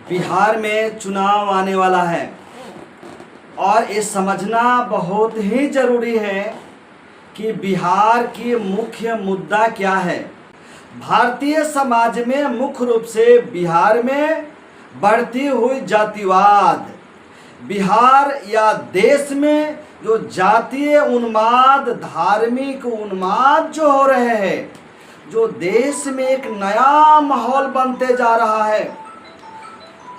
बिहार में चुनाव आने वाला है और ये समझना बहुत ही ज़रूरी है कि बिहार की मुख्य मुद्दा क्या है। भारतीय समाज में मुख्य रूप से बिहार में बढ़ती हुई जातिवाद, बिहार या देश में जो जातीय उन्माद, धार्मिक उन्माद जो हो रहे हैं, जो देश में एक नया माहौल बनते जा रहा है।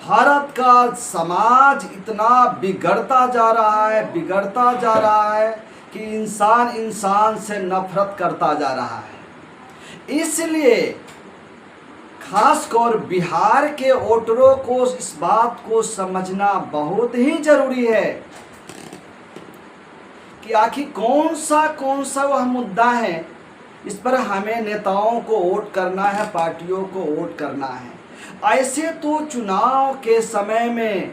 भारत का समाज इतना बिगड़ता जा रहा है कि इंसान इंसान से नफरत करता जा रहा है। इसलिए खासकर बिहार के वोटरों को इस बात को समझना बहुत ही जरूरी है कि आखिर कौन सा वह मुद्दा है, इस पर हमें नेताओं को वोट करना है, पार्टियों को वोट करना है। ऐसे तो चुनाव के समय में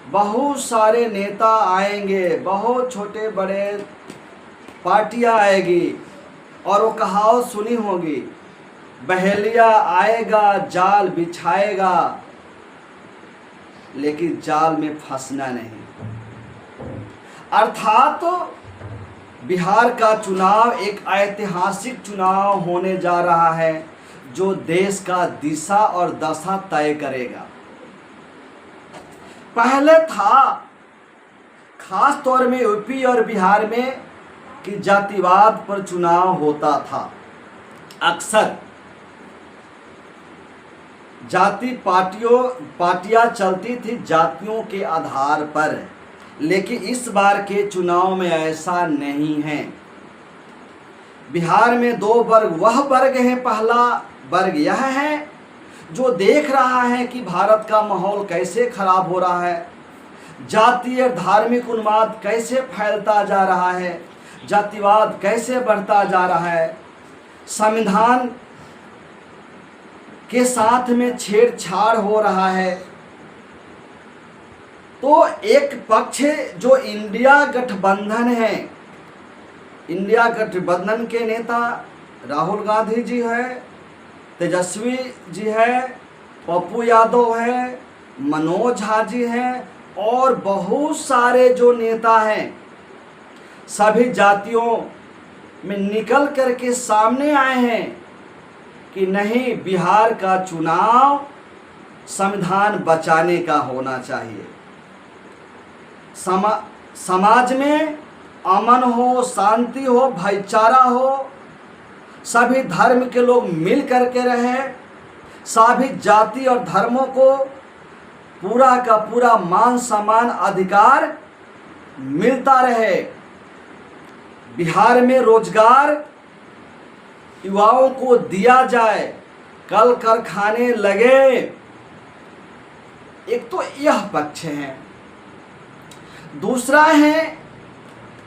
बहुत सारे नेता आएंगे, बहुत छोटे बड़े पार्टियां आएगी और वो कहावत सुनी होगी, बहेलिया आएगा जाल बिछाएगा लेकिन जाल में फंसना नहीं। अर्थात बिहार का चुनाव एक ऐतिहासिक चुनाव होने जा रहा है जो देश का दिशा और दशा तय करेगा। पहले था खास तौर में यूपी और बिहार में कि जातिवाद पर चुनाव होता था। अक्सर जाति पार्टियां चलती थी जातियों के आधार पर, लेकिन इस बार के चुनाव में ऐसा नहीं है। बिहार में दो वर्ग वह वर्ग है, पहला वर्ग यह है जो देख रहा है कि भारत का माहौल कैसे खराब हो रहा है, जातीय धार्मिक उन्माद कैसे फैलता जा रहा है, जातिवाद कैसे बढ़ता जा रहा है, संविधान के साथ में छेड़छाड़ हो रहा है। तो एक पक्ष जो इंडिया गठबंधन है, इंडिया गठबंधन के नेता राहुल गांधी जी है, तेजस्वी जी है, पप्पू यादव है, मनोज झा जी हैं और बहुत सारे जो नेता हैं, सभी जातियों में निकल करके सामने आए हैं कि नहीं, बिहार का चुनाव संविधान बचाने का होना चाहिए। समाज में अमन हो, शांति हो, भाईचारा हो, सभी धर्म के लोग मिल करके रहें, सभी जाति और धर्मों को पूरा का पूरा मान सम्मान अधिकार मिलता रहे। बिहार में रोजगार युवाओं को दिया जाए, कल कारखाने लगे। एक तो यह पक्ष है। दूसरा है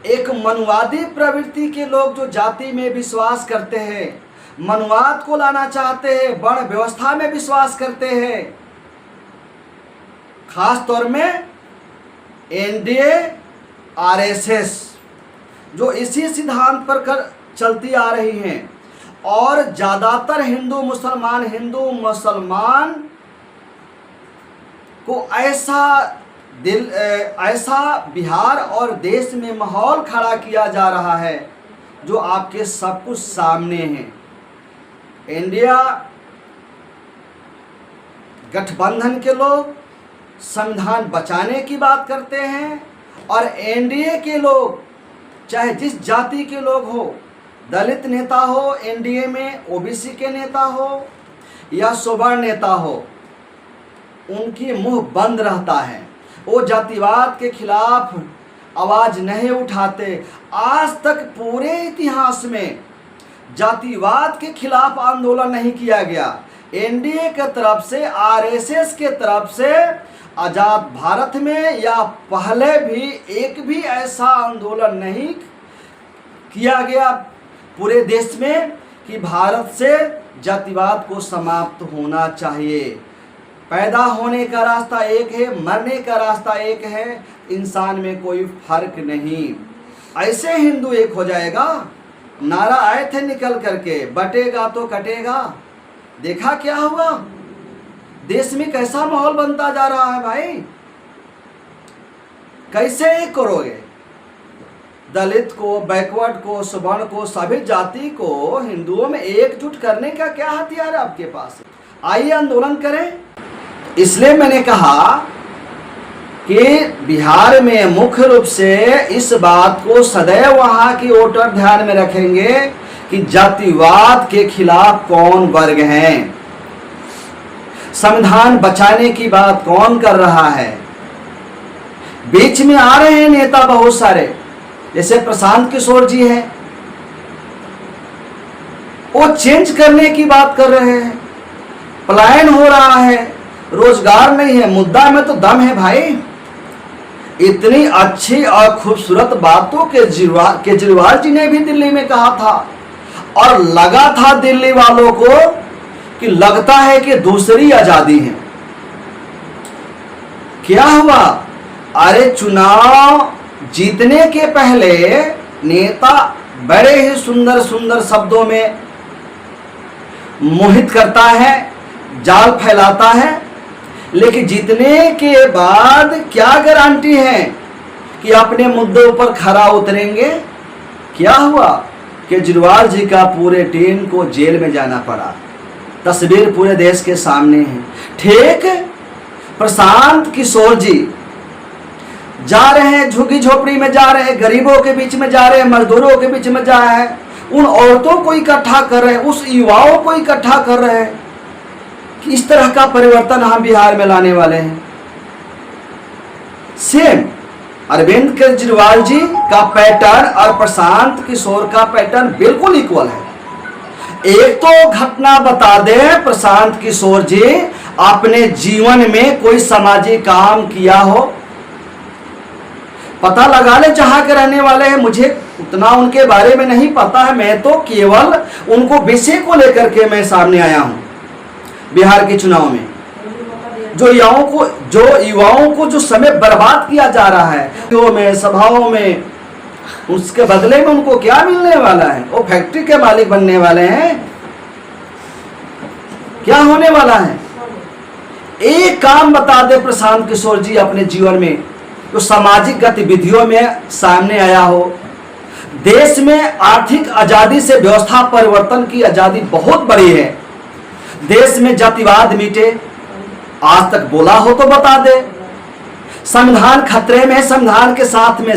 एक मनुवादी प्रवृत्ति के लोग जो जाति में विश्वास करते हैं, मनुवाद को लाना चाहते हैं, वर्ण व्यवस्था में विश्वास करते हैं। खास तौर में एनडीए, आरएसएस जो इसी सिद्धांत पर चलती आ रही हैं और ज़्यादातर हिंदू मुसलमान को ऐसा बिहार और देश में माहौल खड़ा किया जा रहा है जो आपके सब कुछ सामने है। इंडिया गठबंधन के लोग संविधान बचाने की बात करते हैं और एनडीए के लोग चाहे जिस जाति के लोग हो, दलित नेता हो एनडीए में, ओबीसी के नेता हो या सवर्ण नेता हो, उनकी मुंह बंद रहता है। वो जातिवाद के खिलाफ आवाज नहीं उठाते। आज तक पूरे इतिहास में जातिवाद के खिलाफ आंदोलन नहीं किया गया। एनडीए के तरफ से, आरएसएस के तरफ से आजाद भारत में या पहले भी एक भी ऐसा आंदोलन नहीं किया गया पूरे देश में कि भारत से जातिवाद को समाप्त होना चाहिए। पैदा होने का रास्ता एक है, मरने का रास्ता एक है, इंसान में कोई फर्क नहीं। ऐसे हिंदू एक हो जाएगा। नारा आए थे निकल करके, बटेगा तो कटेगा। देखा क्या हुआ? देश में कैसा माहौल बनता जा रहा है भाई। कैसे एक करोगे? दलित को, बैकवर्ड को, सवर्ण को, सभी जाति को हिंदुओं में एकजुट करने का क्या हथियार है आपके पास? आइए आंदोलन करें। इसलिए मैंने कहा कि बिहार में मुख्य रूप से इस बात को सदैव वहां की वोटर ध्यान में रखेंगे कि जातिवाद के खिलाफ कौन वर्ग हैं, संविधान बचाने की बात कौन कर रहा है। बीच में आ रहे हैं नेता बहुत सारे, जैसे प्रशांत किशोर जी हैं, वो चेंज करने की बात कर रहे हैं। पलायन हो रहा है, रोजगार नहीं है, मुद्दा में तो दम है भाई। इतनी अच्छी और खूबसूरत बातों केजरीवाल जी ने भी दिल्ली में कहा था, और लगा था दिल्ली वालों को कि लगता है कि दूसरी आजादी है। क्या हुआ? अरे चुनाव जीतने के पहले नेता बड़े ही सुंदर सुंदर शब्दों में मोहित करता है, जाल फैलाता है, लेकिन जीतने के बाद क्या गारंटी है कि अपने मुद्दों पर खरा उतरेंगे? क्या हुआ? केजरीवाल जी का पूरे टीम को जेल में जाना पड़ा। तस्वीर पूरे देश के सामने है। ठीक प्रशांत किशोर जी जा रहे हैं, झुग्गी झोपड़ी में जा रहे हैं, गरीबों के बीच में जा रहे हैं, मजदूरों के बीच में जा रहे हैं, उन औरतों को इकट्ठा कर रहे हैं, उस युवाओं को इकट्ठा कर रहे हैं कि इस तरह का परिवर्तन हम बिहार में लाने वाले हैं। सेम अरविंद केजरीवाल जी का पैटर्न और प्रशांत किशोर का पैटर्न बिल्कुल इक्वल है। एक तो घटना बता दें, प्रशांत किशोर जी अपने जीवन में कोई सामाजिक काम किया हो, पता लगा ले, जहां के रहने वाले हैं। मुझे उतना उनके बारे में नहीं पता है, मैं तो केवल उनको विषय को लेकर के मैं सामने आया हूं। बिहार के चुनाव में जो युवाओं को जो समय बर्बाद किया जा रहा है, तो में सभाओं में, उसके बदले में उनको क्या मिलने वाला है? वो फैक्ट्री के मालिक बनने वाले हैं। क्या होने वाला है? एक काम बता दे प्रशांत किशोर जी अपने जीवन में जो सामाजिक गतिविधियों में सामने आया हो। देश में आर्थिक आजादी से व्यवस्था परिवर्तन की आजादी बहुत बड़ी है। देश में जातिवाद मिटे, आज तक बोला हो तो बता दे। संविधान खतरे में, संविधान के साथ में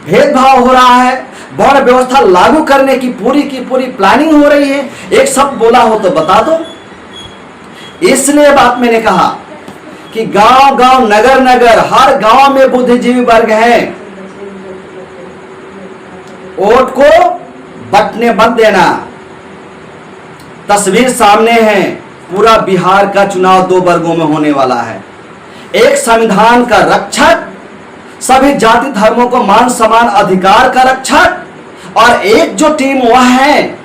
भेदभाव हो रहा है, वर्ण व्यवस्था लागू करने की पूरी प्लानिंग हो रही है, एक शब्द बोला हो तो बता दो। इसलिए बात मैंने कहा कि गांव गांव, नगर नगर, हर गांव में बुद्धिजीवी वर्ग है। वोट को बंटने मत देना। तस्वीर सामने है, पूरा बिहार का चुनाव दो वर्गों में होने वाला है। एक संविधान का रक्षक, सभी जाति धर्मों को मान समान अधिकार का रक्षक, और एक जो टीम वह है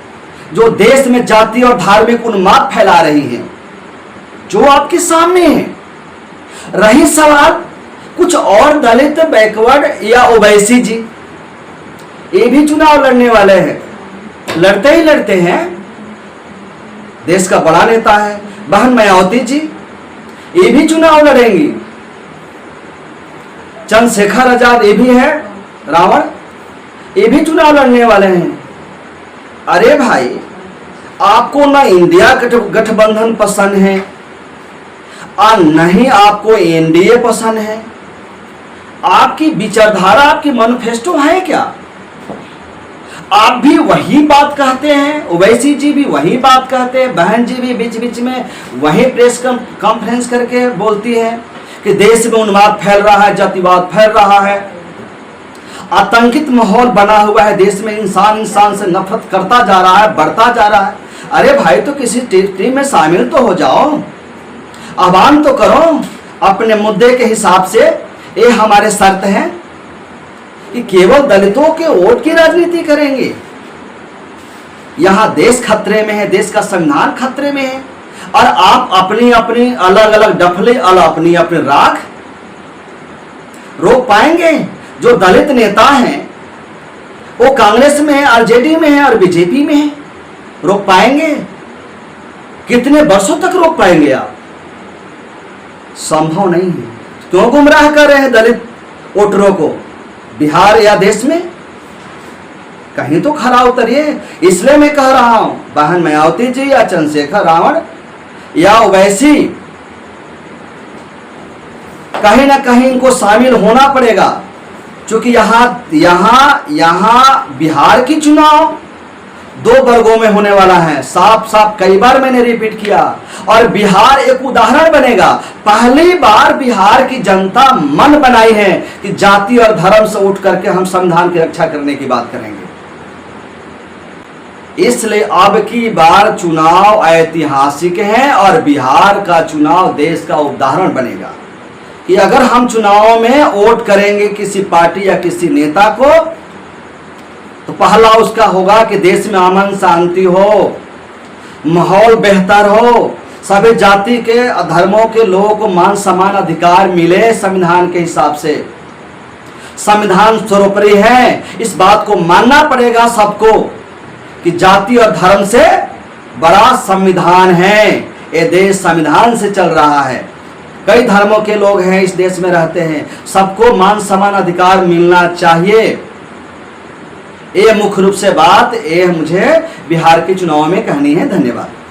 जो देश में जाति और धार्मिक उन्माद फैला रही है, जो आपके सामने है। रही सवाल कुछ और दलित, बैकवर्ड या ओवैसी जी, ये भी चुनाव लड़ने वाले हैं, लड़ते ही लड़ते हैं। देश का बड़ा नेता है बहन मायावती जी, ये भी चुनाव लड़ेंगी। चंद्रशेखर आजाद ये भी है, रावण, ये भी चुनाव लड़ने वाले हैं। अरे भाई, आपको ना इंडिया गठबंधन पसंद है और नहीं आपको एनडीए पसंद है। आपकी विचारधारा, आपकी मैनिफेस्टो है क्या? आप भी वही बात कहते हैं, ओवैसी जी भी वही बात कहते हैं, बहन जी भी बीच बीच में वही प्रेस कॉन्फ्रेंस करके बोलती है कि देश में उन्माद फैल रहा है, जातिवाद फैल रहा है, आतंकित माहौल बना हुआ है, देश में इंसान से नफरत करता जा रहा है, बढ़ता जा रहा है। अरे भाई, तो किसी टीम में शामिल तो हो जाओ, आह्वान तो करो अपने मुद्दे के हिसाब से। ये हमारे शर्त है कि केवल दलितों के वोट की राजनीति करेंगे। यहां देश खतरे में है, देश का संविधान खतरे में है, और आप अपनी अपनी अलग अलग डफले, अपनी अपनी राख रोक पाएंगे? जो दलित नेता हैं वो कांग्रेस में है, आरजेडी में है और बीजेपी में है, रोक पाएंगे? कितने वर्षों तक रोक पाएंगे आप? संभव नहीं है। क्यों गुमराह कर रहे हैं दलित वोटरों को बिहार या देश में? कहीं तो खरा उतरिए। इसलिए मैं कह रहा हूं, बहन मायावती जी या चंद्रशेखर रावण या ओवैसी, कहीं ना कहीं इनको शामिल होना पड़ेगा। क्योंकि यहाँ बिहार की चुनाव दो वर्गों में होने वाला है, साफ साफ कई बार मैंने रिपीट किया। और बिहार एक उदाहरण बनेगा। पहली बार बिहार की जनता मन बनाई है कि जाति और धर्म से उठ करके हम संविधान की रक्षा करने की बात करेंगे। इसलिए अब की बार चुनाव ऐतिहासिक है और बिहार का चुनाव देश का उदाहरण बनेगा कि अगर हम चुनाव में वोट करेंगे किसी पार्टी या किसी नेता को, तो पहला उसका होगा कि देश में अमन शांति हो, माहौल बेहतर हो, सभी जाति के धर्मों के लोगों को मान सम्मान अधिकार मिले संविधान के हिसाब से। संविधान सर्वोपरि है, इस बात को मानना पड़ेगा सबको कि जाति और धर्म से बड़ा संविधान है। ये देश संविधान से चल रहा है। कई धर्मों के लोग हैं इस देश में रहते हैं, सबको मान सम्मान अधिकार मिलना चाहिए। ये मुख्य रूप से बात ये मुझे बिहार के चुनाव में कहनी है। धन्यवाद।